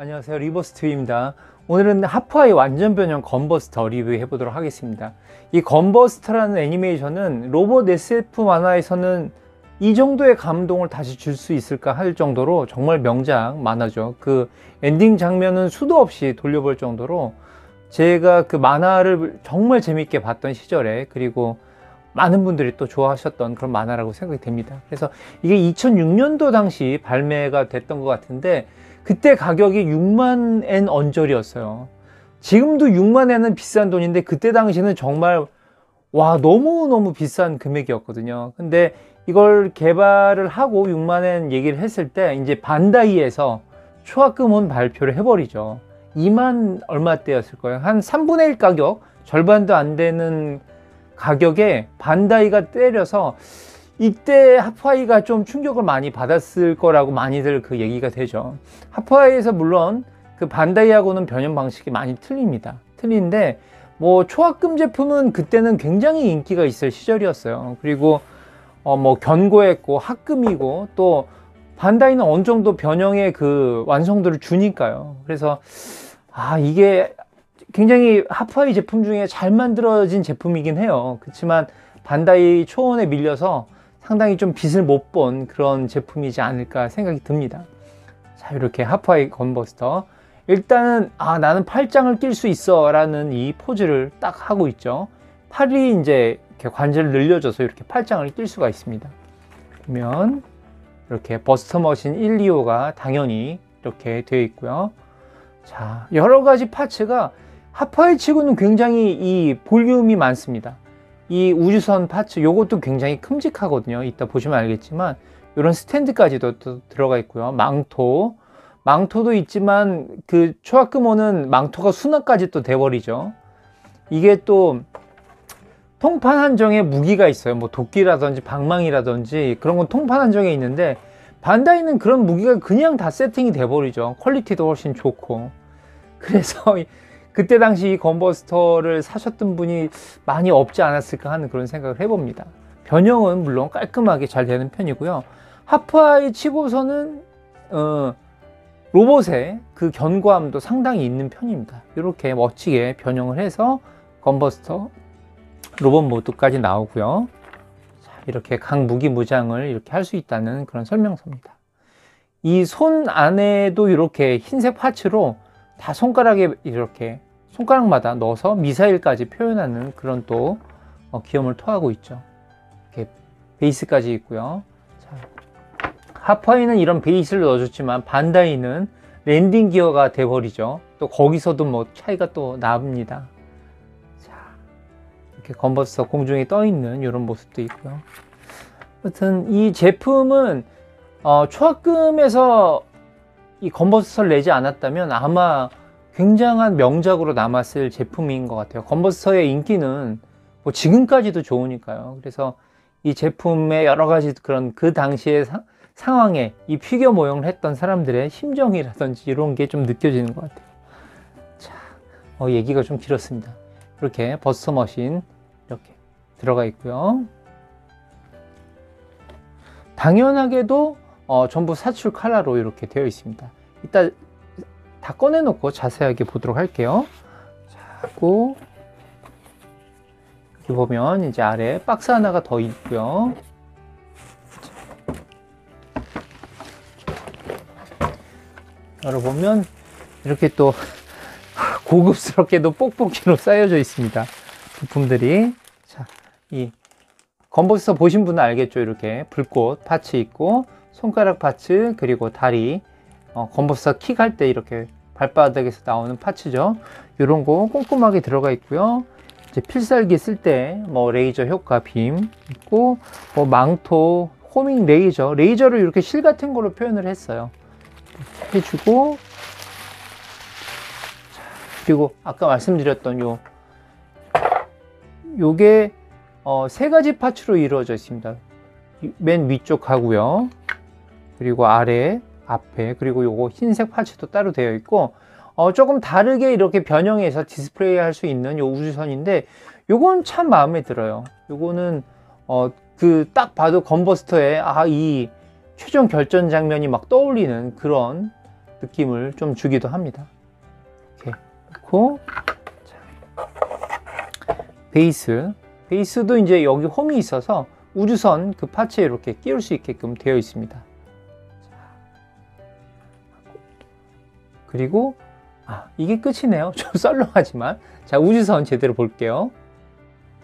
안녕하세요, 리버스트입니다. 오늘은 하프아이 완전 변형 건버스터 리뷰해 보도록 하겠습니다. 이 건버스터라는 애니메이션은 로봇 SF 만화에서는 이 정도의 감동을 다시 줄 수 있을까 할 정도로 정말 명작 만화죠. 그 엔딩 장면은 수도 없이 돌려볼 정도로 제가 그 만화를 정말 재밌게 봤던 시절에, 그리고 많은 분들이 또 좋아하셨던 그런 만화라고 생각이 됩니다. 그래서 이게 2006년도 당시 발매가 됐던 것 같은데, 그때 가격이 6만 엔 언저리였어요. 지금도 6만 엔은 비싼 돈인데, 그때 당시는 정말 와, 너무너무 비싼 금액이었거든요. 근데 이걸 개발을 하고 6만 엔 얘기를 했을 때, 이제 반다이에서 초합금은 발표를 해버리죠. 2만 얼마대였을 거예요. 한 3분의 1 가격, 절반도 안 되는 가격에 반다이가 때려서 이때 하프아이가 좀 충격을 많이 받았을 거라고 많이들 그 얘기가 되죠. 하프아이에서 물론 그 반다이하고는 변형 방식이 많이 틀립니다. 틀린데 뭐 초합금 제품은 그때는 굉장히 인기가 있을 시절이었어요. 그리고 뭐 견고했고 합금이고, 또 반다이는 어느 정도 변형의 그 완성도를 주니까요. 그래서 이게 굉장히 하프아이 제품 중에 잘 만들어진 제품이긴 해요. 그렇지만 반다이 초원에 밀려서 상당히 좀 빛을 못 본 그런 제품이지 않을까 생각이 듭니다. 자, 이렇게 하프아이 건버스터, 일단은 나는 팔짱을 낄 수 있어 라는 이 포즈를 딱 하고 있죠. 팔이 이제 이렇게 관절을 늘려줘서 이렇게 팔짱을 낄 수가 있습니다. 그러면 이렇게 버스터 머신 1, 2호가 당연히 이렇게 되어 있고요. 자, 여러 가지 파츠가 하프아이 치고는 굉장히 이 볼륨이 많습니다. 이 우주선 파츠, 요것도 굉장히 큼직하거든요. 이따 보시면 알겠지만 이런 스탠드까지도 또 들어가 있고요. 망토도 있지만 그 초합금호는 망토가 수납까지 또 돼버리죠. 이게 또 통판 한정에 무기가 있어요. 뭐 도끼라든지 방망이라든지 그런 건 통판 한정에 있는데, 반다이는 그런 무기가 그냥 다 세팅이 돼버리죠. 퀄리티도 훨씬 좋고. 그래서 그때 당시 이 건버스터를 사셨던 분이 많이 없지 않았을까 하는 그런 생각을 해봅니다. 변형은 물론 깔끔하게 잘 되는 편이고요. 하프아이 치고서는 로봇의 그 견고함도 상당히 있는 편입니다. 이렇게 멋지게 변형을 해서 건버스터 로봇 모드까지 나오고요. 자, 이렇게 각 무기 무장을 이렇게 할 수 있다는 그런 설명서입니다. 이 손 안에도 이렇게 흰색 파츠로 다 손가락에 이렇게 손가락마다 넣어서 미사일까지 표현하는 그런 또 기염을 토하고 있죠. 이렇게 베이스까지 있고요. 자, 하프아이는 이런 베이스를 넣어줬지만 반다이는 랜딩 기어가 돼버리죠. 또 거기서도 뭐 차이가 또 납니다. 자, 이렇게 건버스터 공중에 떠 있는 이런 모습도 있고요. 아무튼 이 제품은 초합금에서 이 건버스터를 내지 않았다면 아마 굉장한 명작으로 남았을 제품인 것 같아요. 건버스터의 인기는 뭐 지금까지도 좋으니까요. 그래서 이 제품의 여러 가지 그런 그 당시의 상황에 이 피규어 모형을 했던 사람들의 심정이라든지 이런 게 좀 느껴지는 것 같아요. 자, 얘기가 좀 길었습니다. 이렇게 버스터 머신 이렇게 들어가 있고요. 당연하게도 전부 사출 칼라로 이렇게 되어 있습니다. 이따 다 꺼내놓고 자세하게 보도록 할게요. 자, 하고 여기 보면 이제 아래 박스 하나가 더 있고요. 열어보면 이렇게 또 고급스럽게도 뽁뽁이로 쌓여져 있습니다. 부품들이. 자, 이 건버스터 보신 분은 알겠죠? 이렇게 불꽃 파츠 있고, 손가락 파츠, 그리고 다리, 건버스터 킥할 때 이렇게 발바닥에서 나오는 파츠죠. 이런 거 꼼꼼하게 들어가 있고요. 이제 필살기 쓸 때 뭐 레이저 효과 빔 있고, 뭐 망토, 호밍 레이저를 이렇게 실 같은 걸로 표현을 했어요. 해주고, 그리고 아까 말씀드렸던 요게 세 가지 파츠로 이루어져 있습니다. 맨 위쪽 하고요. 그리고 아래, 앞에, 그리고 요거 흰색 파츠도 따로 되어 있고, 조금 다르게 이렇게 변형해서 디스플레이 할 수 있는 요 우주선인데, 요건 참 마음에 들어요. 요거는 그 딱 봐도 건버스터의 이 최종 결전 장면이 막 떠올리는 그런 느낌을 좀 주기도 합니다. 이렇게 놓고, 자, 베이스도 이제 여기 홈이 있어서 우주선 그 파츠에 이렇게 끼울 수 있게끔 되어 있습니다. 그리고 이게 끝이네요. 좀 썰렁하지만. 자, 우주선 제대로 볼게요.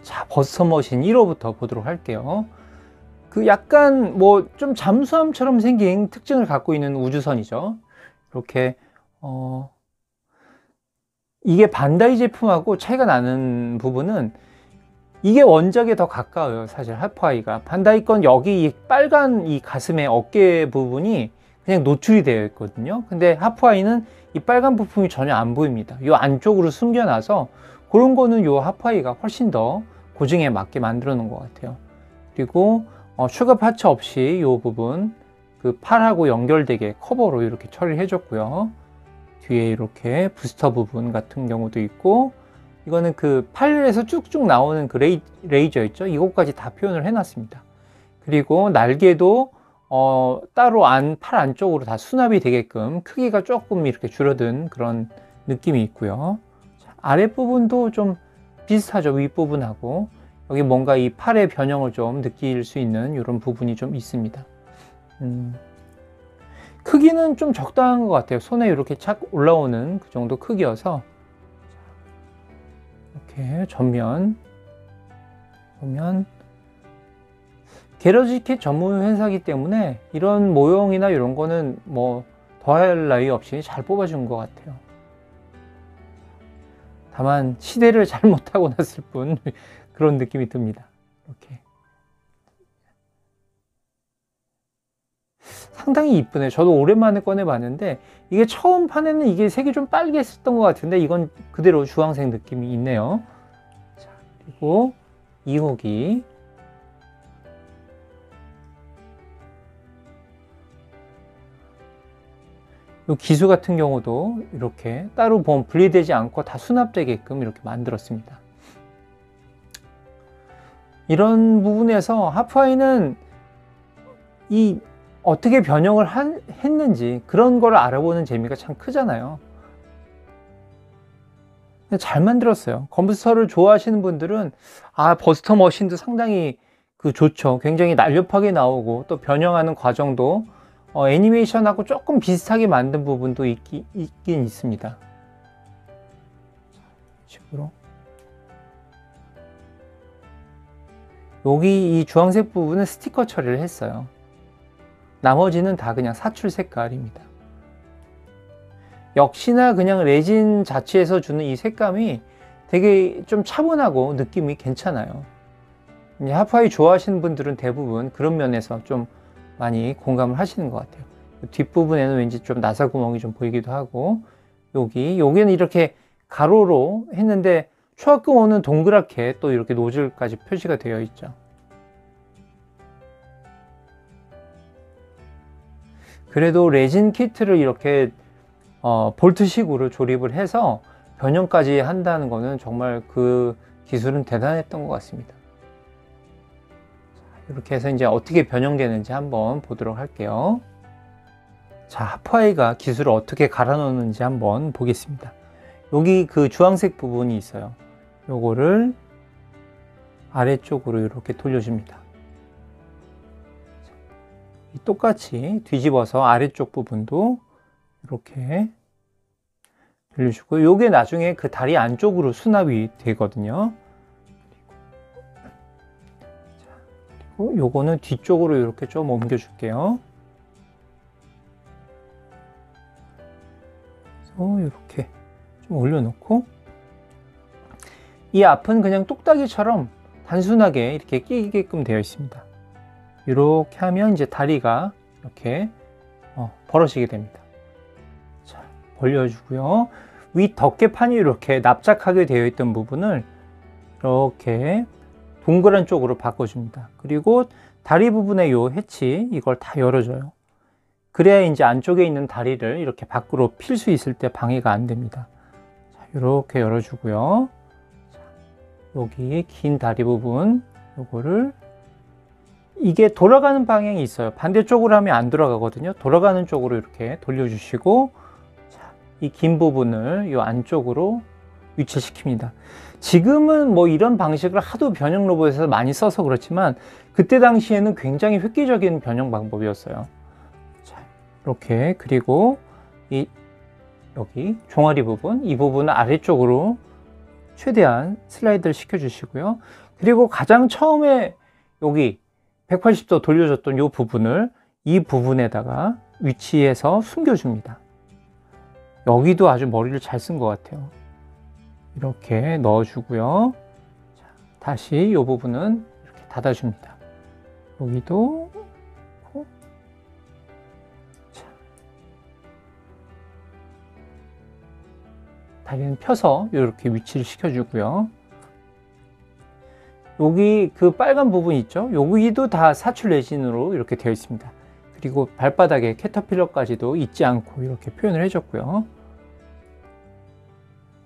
자, 버스터 머신 1호부터 보도록 할게요. 그 약간 뭐 좀 잠수함처럼 생긴 특징을 갖고 있는 우주선이죠. 이렇게 이게 반다이 제품하고 차이가 나는 부분은 이게 원작에 더 가까워요. 사실 하프아이가. 반다이 건 여기 이 빨간 이 가슴의 어깨 부분이 그냥 노출이 되어 있거든요. 근데 하프아이는 이 빨간 부품이 전혀 안 보입니다. 이 안쪽으로 숨겨놔서 그런 거는 이 하프아이가 훨씬 더 고증에 맞게 만들어 놓은 것 같아요. 그리고 추가 파츠 없이 이 부분 그 팔하고 연결되게 커버로 이렇게 처리를 해줬고요. 뒤에 이렇게 부스터 부분 같은 경우도 있고, 이거는 그 팔에서 쭉쭉 나오는 그 레이저 있죠? 이것까지 다 표현을 해놨습니다. 그리고 날개도 따로 팔 안쪽으로 다 수납이 되게끔 크기가 조금 이렇게 줄어든 그런 느낌이 있고요. 자, 아랫부분도 좀 비슷하죠. 윗부분하고. 여기 뭔가 이 팔의 변형을 좀 느낄 수 있는 이런 부분이 좀 있습니다. 크기는 좀 적당한 것 같아요. 손에 이렇게 착 올라오는 그 정도 크기여서. 이렇게 전면 보면 게러지킷 전문 회사이기 때문에 이런 모형이나 이런 거는 뭐 더할 나위 없이 잘 뽑아준 것 같아요. 다만 시대를 잘못하고 났을 뿐 그런 느낌이 듭니다. 이렇게 상당히 이쁘네. 저도 오랜만에 꺼내봤는데 이게 처음 판에는 이게 색이 좀 빨개졌던 것 같은데 이건 그대로 주황색 느낌이 있네요. 자, 그리고 2호기 이 기수 같은 경우도 이렇게 따로 분리되지 않고 다 수납되게끔 이렇게 만들었습니다. 이런 부분에서 하프아이는 이 어떻게 변형을 했는지 그런 걸 알아보는 재미가 참 크잖아요. 잘 만들었어요. 검부스터를 좋아하시는 분들은 버스터 머신도 상당히 좋죠. 굉장히 날렵하게 나오고 또 변형하는 과정도 애니메이션하고 조금 비슷하게 만든 부분도 있긴 있습니다. 식으로 여기 이 주황색 부분은 스티커 처리를 했어요. 나머지는 다 그냥 사출 색깔입니다. 역시나 그냥 레진 자체에서 주는 이 색감이 되게 좀 차분하고 느낌이 괜찮아요. 이제 하프아이 좋아하시는 분들은 대부분 그런 면에서 좀 많이 공감을 하시는 것 같아요. 뒷부분에는 왠지 좀 나사구멍이 좀 보이기도 하고, 여기는 이렇게 가로로 했는데 초합금호는 동그랗게 또 이렇게 노즐까지 표시가 되어 있죠. 그래도 레진 키트를 이렇게 볼트식으로 조립을 해서 변형까지 한다는 거는 정말 그 기술은 대단했던 것 같습니다. 이렇게 해서 이제 어떻게 변형되는지 한번 보도록 할게요. 자, 하프아이가 기술을 어떻게 갈아 넣는지 한번 보겠습니다. 여기 그 주황색 부분이 있어요. 요거를 아래쪽으로 이렇게 돌려줍니다. 똑같이 뒤집어서 아래쪽 부분도 이렇게 돌려주고, 요게 나중에 그 다리 안쪽으로 수납이 되거든요. 그리고 요거는 뒤쪽으로 이렇게 좀 옮겨 줄게요. 그래서 이렇게 좀 올려놓고, 이 앞은 그냥 똑딱이처럼 단순하게 이렇게 끼게끔 되어 있습니다. 이렇게 하면 이제 다리가 이렇게 벌어지게 됩니다. 자, 벌려주고요. 위 덮개판이 이렇게 납작하게 되어 있던 부분을 이렇게 동그란 쪽으로 바꿔줍니다. 그리고 다리 부분의 요 해치 이걸 다 열어줘요. 그래야 이제 안쪽에 있는 다리를 이렇게 밖으로 필 수 있을 때 방해가 안 됩니다. 자, 이렇게 열어주고요. 자, 여기 긴 다리 부분 요거를, 이게 돌아가는 방향이 있어요. 반대쪽으로 하면 안 돌아가거든요. 돌아가는 쪽으로 이렇게 돌려주시고, 이 긴 부분을 이 안쪽으로 위치를 시킵니다. 지금은 뭐 이런 방식을 하도 변형 로봇에서 많이 써서 그렇지만 그때 당시에는 굉장히 획기적인 변형 방법이었어요. 자, 이렇게 그리고 여기 종아리 부분, 이 부분을 아래쪽으로 최대한 슬라이드를 시켜 주시고요. 그리고 가장 처음에 여기 180도 돌려줬던 이 부분을 이 부분에다가 위치해서 숨겨줍니다. 여기도 아주 머리를 잘 쓴 것 같아요. 이렇게 넣어주고요. 자, 다시 이 부분은 이렇게 닫아줍니다. 여기도 자, 다리는 펴서 이렇게 위치를 시켜주고요. 여기 그 빨간 부분 있죠? 여기도 다 사출 레진으로 이렇게 되어 있습니다. 그리고 발바닥에 캐터필러까지도 잊지 않고 이렇게 표현을 해줬고요.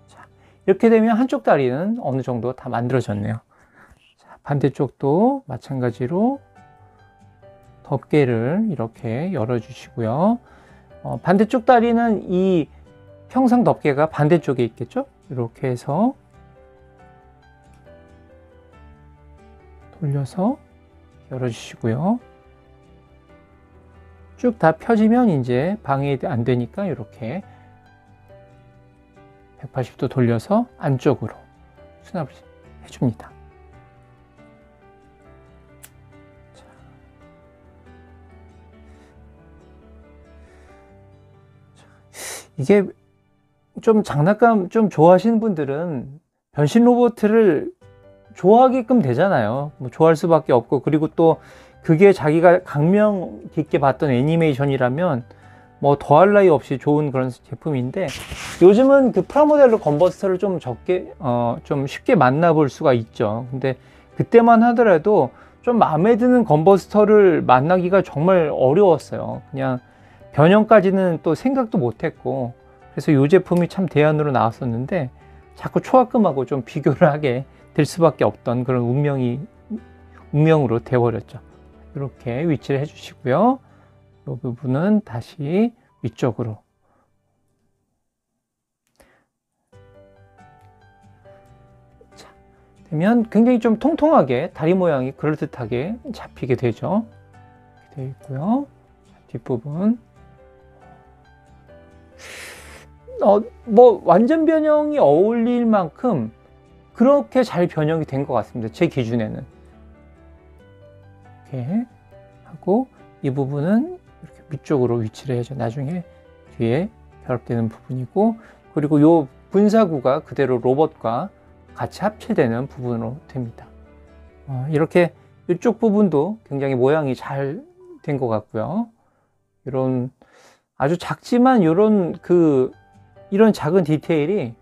자, 이렇게 되면 한쪽 다리는 어느 정도 다 만들어졌네요. 자, 반대쪽도 마찬가지로 덮개를 이렇게 열어주시고요. 반대쪽 다리는 이 평상 덮개가 반대쪽에 있겠죠? 이렇게 해서 돌려서 열어주시고요. 쭉 다 펴지면 이제 방해 안 되니까 이렇게 180도 돌려서 안쪽으로 수납을 해줍니다. 이게 좀 장난감 좀 좋아하시는 분들은 변신 로봇을 좋아하게끔 되잖아요. 뭐 좋아할 수밖에 없고, 그리고 또 그게 자기가 감명 깊게 봤던 애니메이션이라면 뭐 더할 나위 없이 좋은 그런 제품인데, 요즘은 그 프라모델로 건버스터를 좀 좀 쉽게 만나볼 수가 있죠. 근데 그때만 하더라도 좀 마음에 드는 건버스터를 만나기가 정말 어려웠어요. 그냥 변형까지는 또 생각도 못했고, 그래서 이 제품이 참 대안으로 나왔었는데 자꾸 초합금하고 좀 비교를 하게 될 수밖에 없던 그런 운명으로 되어버렸죠. 이렇게 위치를 해주시고요. 이 부분은 다시 위쪽으로. 자, 되면 굉장히 좀 통통하게 다리 모양이 그럴듯하게 잡히게 되죠. 이렇게 되어 있고요. 뒷부분. 뭐 완전 변형이 어울릴 만큼 그렇게 잘 변형이 된 것 같습니다. 제 기준에는. 이렇게 하고 이 부분은 이렇게 위쪽으로 위치를 해줘. 나중에 뒤에 결합되는 부분이고, 그리고 이 분사구가 그대로 로봇과 같이 합체되는 부분으로 됩니다. 이렇게 이쪽 부분도 굉장히 모양이 잘 된 것 같고요. 이런 아주 작지만 이런 작은 디테일이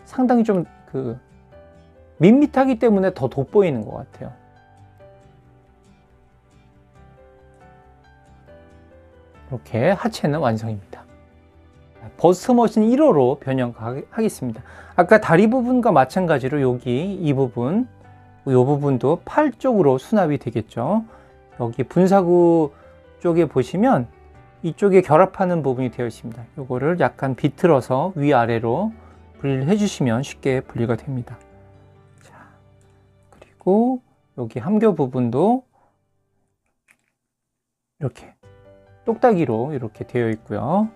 상당히 좀 밋밋하기 때문에 더 돋보이는 것 같아요. 이렇게 하체는 완성입니다. 버스터 머신 1호로 변형하겠습니다. 아까 다리 부분과 마찬가지로 여기 이 부분도 팔 쪽으로 수납이 되겠죠. 여기 분사구 쪽에 보시면 이쪽에 결합하는 부분이 되어 있습니다. 이거를 약간 비틀어서 위아래로 분리를 해주시면 쉽게 분리가 됩니다. 자, 그리고 여기 함교 부분도 이렇게 똑딱이로 이렇게 되어 있고요.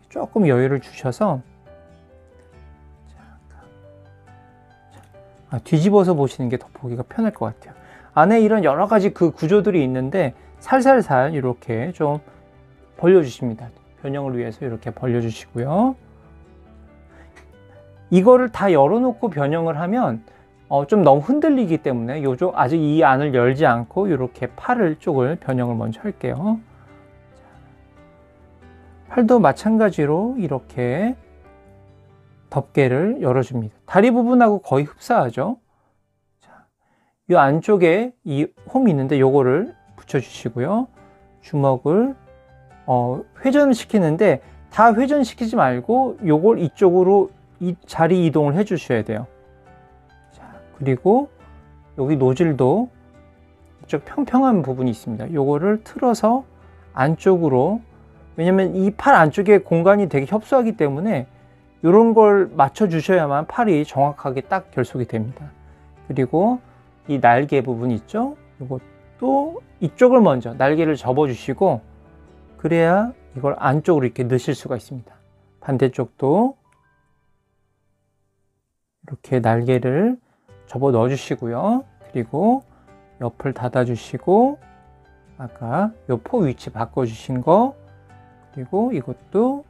조금 여유를 주셔서 뒤집어서 보시는 게 더 보기가 편할 것 같아요. 안에 이런 여러 가지 그 구조들이 있는데 살살살 이렇게 좀 벌려주십니다. 변형을 위해서 이렇게 벌려주시고요. 이거를 다 열어놓고 변형을 하면 좀 너무 흔들리기 때문에 아직 이 안을 열지 않고 이렇게 팔 쪽을 변형을 먼저 할게요. 팔도 마찬가지로 이렇게 덮개를 열어줍니다. 다리 부분하고 거의 흡사하죠. 자, 이 안쪽에 이 홈이 있는데 요거를 붙여주시고요. 주먹을 회전시키는데 다 회전시키지 말고 요걸 이쪽으로 자리 이동을 해 주셔야 돼요. 자, 그리고 여기 노즐도 이쪽 평평한 부분이 있습니다. 요거를 틀어서 안쪽으로 왜냐면 이 팔 안쪽에 공간이 되게 협소하기 때문에 이런 걸 맞춰 주셔야만 팔이 정확하게 딱 결속이 됩니다. 그리고 이 날개 부분 있죠? 이것도 이쪽을 먼저 날개를 접어 주시고, 그래야 이걸 안쪽으로 이렇게 넣으실 수가 있습니다. 반대쪽도 이렇게 날개를 접어 넣어 주시고요. 그리고 옆을 닫아 주시고, 아까 요 포 위치 바꿔 주신 거, 그리고 이것도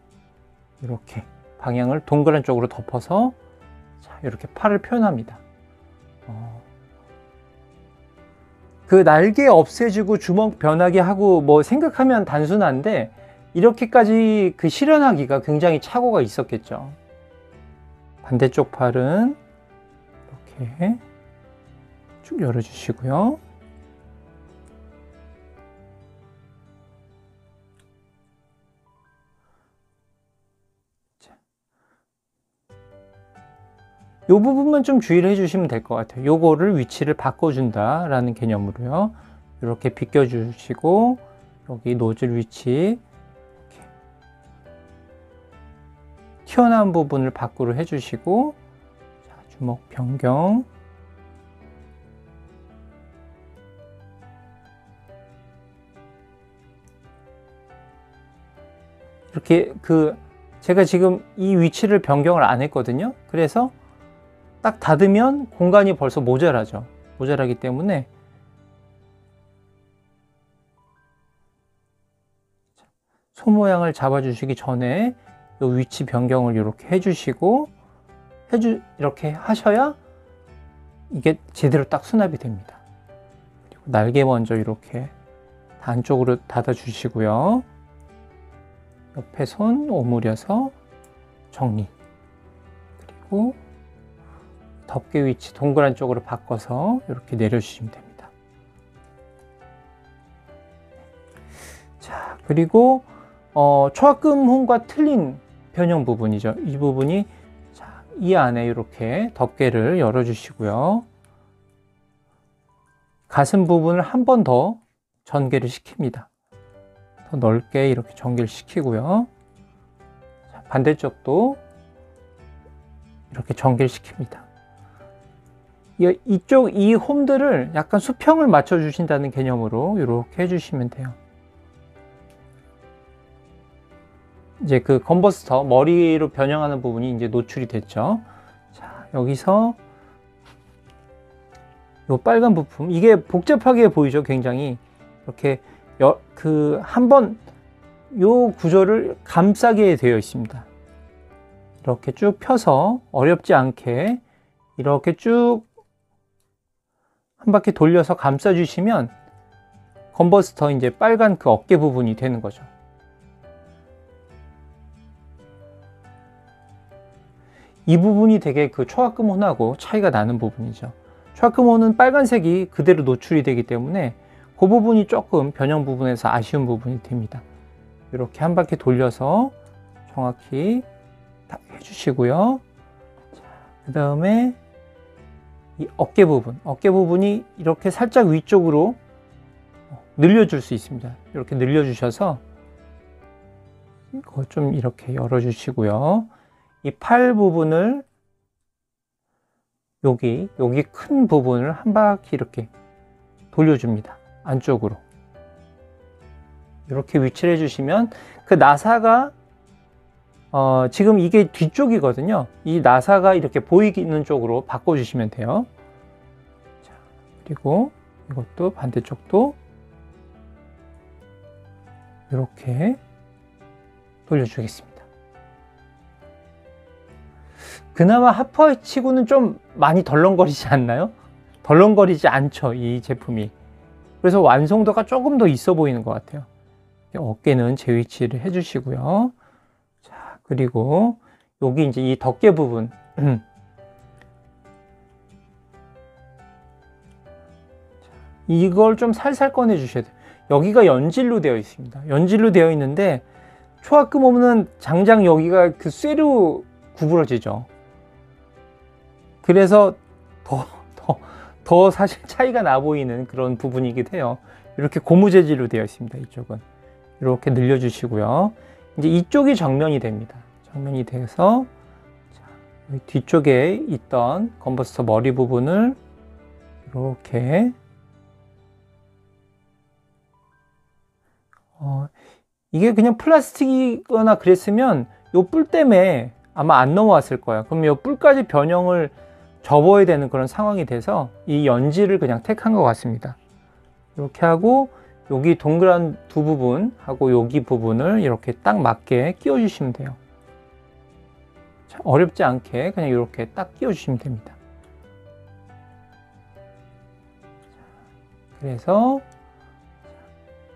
이렇게 방향을 동그란 쪽으로 덮어서, 자, 이렇게 팔을 표현합니다. 그 날개 없애주고 주먹 변하게 하고 뭐 생각하면 단순한데, 이렇게까지 그 실현하기가 굉장히 착오가 있었겠죠. 반대쪽 팔은 이렇게 쭉 열어주시고요. 이 부분만 좀 주의를 해주시면 될 것 같아요. 요거를 위치를 바꿔준다 라는 개념으로요. 이렇게 비껴주시고, 여기 노즐 위치 이렇게 튀어나온 부분을 밖으로 해주시고, 자, 주먹 변경, 이렇게 제가 지금 이 위치를 변경을 안 했거든요. 그래서 딱 닫으면 공간이 벌써 모자라죠. 모자라기 때문에 손 모양을 잡아주시기 전에 이 위치 변경을 이렇게 해주시고, 이렇게 하셔야 이게 제대로 딱 수납이 됩니다. 그리고 날개 먼저 이렇게 안쪽으로 닫아주시고요. 옆에 손 오므려서 정리. 그리고 덮개 위치 동그란 쪽으로 바꿔서 이렇게 내려주시면 됩니다. 자, 그리고 초합금혼과 틀린 변형 부분이죠. 이 부분이, 자, 이 안에 이렇게 덮개를 열어주시고요. 가슴 부분을 한 번 더 전개를 시킵니다. 더 넓게 이렇게 전개를 시키고요. 자, 반대쪽도 이렇게 전개를 시킵니다. 이쪽 이 홈들을 약간 수평을 맞춰 주신다는 개념으로 이렇게 해주시면 돼요. 이제 그 건버스터 머리로 변형하는 부분이 이제 노출이 됐죠. 자, 여기서 요 빨간 부품, 이게 복잡하게 보이죠. 굉장히 이렇게 한번 요 구조를 감싸게 되어 있습니다. 이렇게 쭉 펴서 어렵지 않게 이렇게 쭉 한 바퀴 돌려서 감싸 주시면 건버스터 이제 빨간 그 어깨 부분이 되는 거죠. 이 부분이 되게 그 초합금혼하고 차이가 나는 부분이죠. 초합금혼은 빨간색이 그대로 노출이 되기 때문에 그 부분이 조금 변형 부분에서 아쉬운 부분이 됩니다. 이렇게 한 바퀴 돌려서 정확히 딱 해주시고요. 그 다음에 이 어깨 부분이 이렇게 살짝 위쪽으로 늘려줄 수 있습니다. 이렇게 늘려주셔서 이거 좀 이렇게 열어주시고요. 이 팔 부분을 여기 큰 부분을 한 바퀴 이렇게 돌려줍니다. 안쪽으로 이렇게 위치를 해주시면 그 나사가 지금 이게 뒤쪽이거든요. 이 나사가 이렇게 보이는 쪽으로 바꿔주시면 돼요. 자, 그리고 이것도 반대쪽도 이렇게 돌려주겠습니다. 그나마 하프아이 치고는 좀 많이 덜렁거리지 않나요? 덜렁거리지 않죠, 이 제품이. 그래서 완성도가 조금 더 있어 보이는 것 같아요. 어깨는 제 위치를 해주시고요. 그리고 여기 이제 이 덮개 부분 이걸 좀 살살 꺼내 주셔야 돼요. 여기가 연질로 되어 있습니다. 연질로 되어 있는데 초합금혼은 장장 여기가 그 쇠로 구부러지죠. 그래서 더 사실 차이가 나 보이는 그런 부분이기도 해요. 이렇게 고무 재질로 되어 있습니다. 이쪽은 이렇게 늘려주시고요. 이제 이쪽이 정면이 됩니다. 정면이 돼서 자, 뒤쪽에 있던 컨버스터 머리 부분을 이렇게 이게 그냥 플라스틱이거나 그랬으면 요 뿔 때문에 아마 안 넘어왔을 거예요. 그럼 요 뿔까지 변형을 접어야 되는 그런 상황이 돼서 이 연지를 그냥 택한 것 같습니다. 이렇게 하고 여기 동그란 두 부분 하고 여기 부분을 이렇게 딱 맞게 끼워 주시면 돼요. 자, 어렵지 않게 그냥 이렇게 딱 끼워 주시면 됩니다. 그래서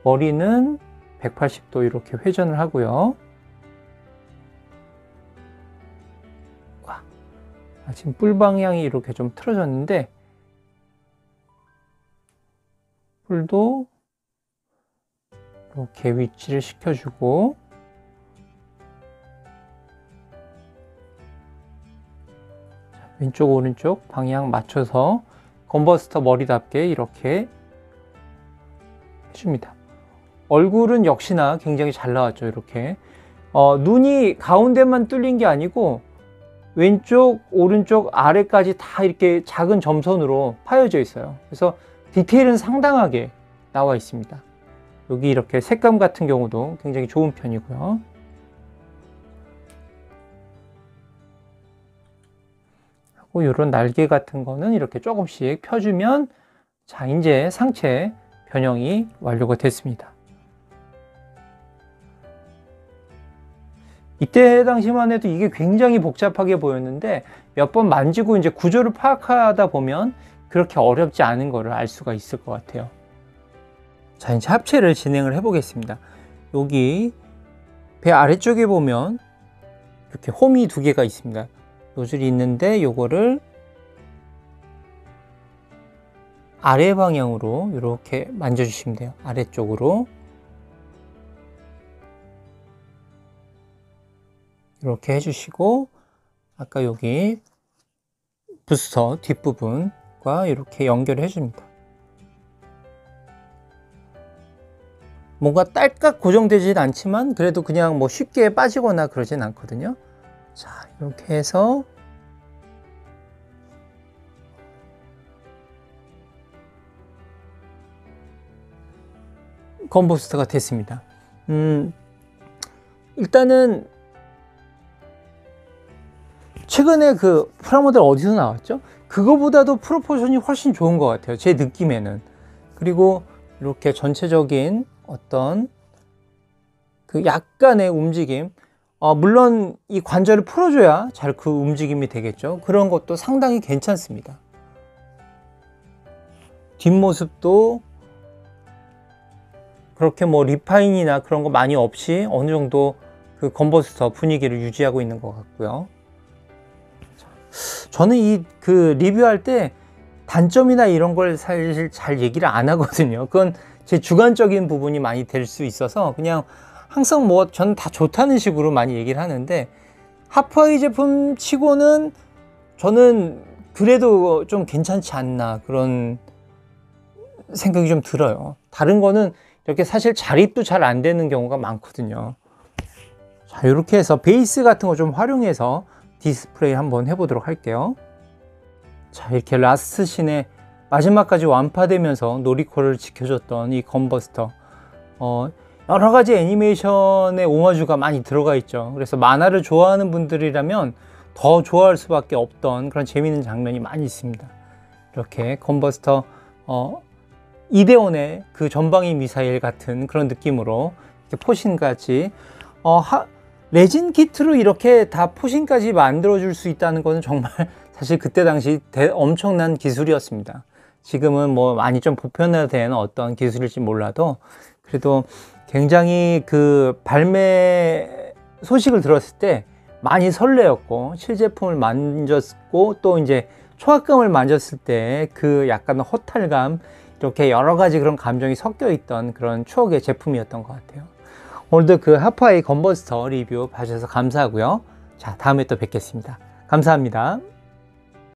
머리는 180도 이렇게 회전을 하고요. 지금 뿔 방향이 이렇게 좀 틀어졌는데 뿔도 이렇게 위치를 시켜주고 왼쪽 오른쪽 방향 맞춰서 건버스터 머리답게 이렇게 해줍니다. 얼굴은 역시나 굉장히 잘 나왔죠. 이렇게 눈이 가운데만 뚫린 게 아니고 왼쪽 오른쪽 아래까지 다 이렇게 작은 점선으로 파여져 있어요. 그래서 디테일은 상당하게 나와 있습니다. 여기 이렇게 색감 같은 경우도 굉장히 좋은 편이고요. 하고 이런 날개 같은 거는 이렇게 조금씩 펴주면 자, 이제 상체 변형이 완료가 됐습니다. 이때 당시만 해도 이게 굉장히 복잡하게 보였는데 몇 번 만지고 이제 구조를 파악하다 보면 그렇게 어렵지 않은 거를 알 수가 있을 것 같아요. 자, 이제 합체를 진행을 해 보겠습니다. 여기 배 아래쪽에 보면 이렇게 홈이 두 개가 있습니다. 노즐이 있는데 요거를 아래 방향으로 이렇게 만져주시면 돼요. 아래쪽으로 이렇게 해주시고 아까 여기 부스터 뒷부분과 이렇게 연결해 줍니다. 뭔가 딸깍 고정되진 않지만 그래도 그냥 뭐 쉽게 빠지거나 그러진 않거든요. 자, 이렇게 해서 건버스터가 됐습니다. 일단은 최근에 그 프라모델 어디서 나왔죠? 그거보다도 프로포션이 훨씬 좋은 것 같아요. 제 느낌에는. 그리고 이렇게 전체적인 어떤 그 약간의 움직임, 물론 이 관절을 풀어줘야 잘 그 움직임이 되겠죠. 그런 것도 상당히 괜찮습니다. 뒷모습도 그렇게 뭐 리파인이나 그런 거 많이 없이 어느 정도 그 건버스터 분위기를 유지하고 있는 것 같고요. 저는 이 그 리뷰할 때 단점이나 이런 걸 사실 잘 얘기를 안 하거든요. 그건 제 주관적인 부분이 많이 될 수 있어서 그냥 항상 뭐 저는 다 좋다는 식으로 많이 얘기를 하는데 하프아이 제품 치고는 저는 그래도 좀 괜찮지 않나 그런 생각이 좀 들어요. 다른 거는 이렇게 사실 자립도 잘 안 되는 경우가 많거든요. 자, 이렇게 해서 베이스 같은 거 좀 활용해서 디스플레이 한번 해보도록 할게요. 자, 이렇게 라스트 씬에 마지막까지 완파되면서 놀이코를 지켜줬던 이 건버스터, 여러 가지 애니메이션의 오마주가 많이 들어가 있죠. 그래서 만화를 좋아하는 분들이라면 더 좋아할 수밖에 없던 그런 재미있는 장면이 많이 있습니다. 이렇게 건버스터 이데온의 그 전방위 미사일 같은 그런 느낌으로 이렇게 포신까지 레진 키트로 이렇게 다 포신까지 만들어 줄 수 있다는 것은 정말 사실 그때 당시 엄청난 기술이었습니다. 지금은 뭐 많이 좀 보편화된 어떤 기술일지 몰라도 그래도 굉장히 그 발매 소식을 들었을 때 많이 설레었고 실제품을 만졌고 또 이제 초합감을 만졌을 때 그 약간 허탈감 이렇게 여러 가지 그런 감정이 섞여 있던 그런 추억의 제품이었던 것 같아요. 오늘도 그 하프아이 건버스터 리뷰 봐주셔서 감사하고요. 자, 다음에 또 뵙겠습니다. 감사합니다.